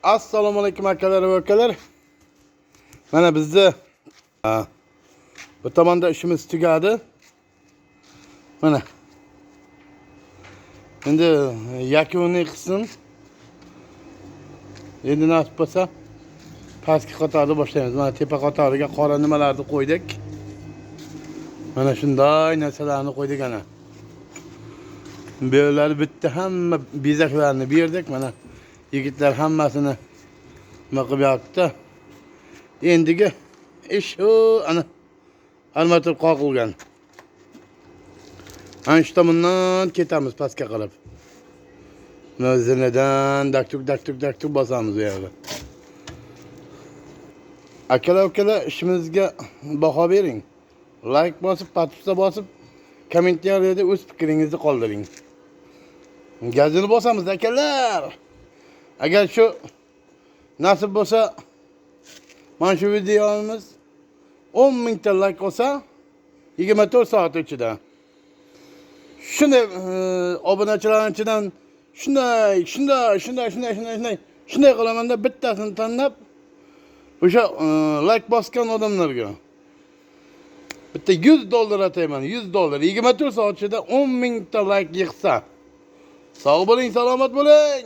Assalomu alaykum akalar va ukalar. Mana bizni bu tomonda ishimiz tugadi. Mana. Endi yakuniy qism. Endi nasib bo'lsa pastki qatorni boshlaymiz. Mana tepa qatoriga qora nimalarni qo'ydik. Mana shunday narsalarni qo'ydik ana. Bu yerlar bitta hamma bezaklarni berdik. Mana yigitlar hammasini nima qilyapti. Endigi ish ana armatur qoqilgan. Ana shu tomondan ketamiz pastga qarab. Zinadan daktuk bosamiz bu yerga. Akalar ishimizga baho bering. Like bosib, patsa bosib, kommentariyada o'z fikringizni qoldiring. Gazini bosamiz akalar. Agar shu nasib bo'lsa, mana shu videomiz 10 mingta like olsa 24 soat ichida shunday obunachilarning ichidan shunday qilamanda bittasini tanlab o'sha like bosgan odamlarga bitta $100 atayman. $100 24 soat ichida 10 mingta like yig'sa. Sog' bo'ling, salomat bo'ling.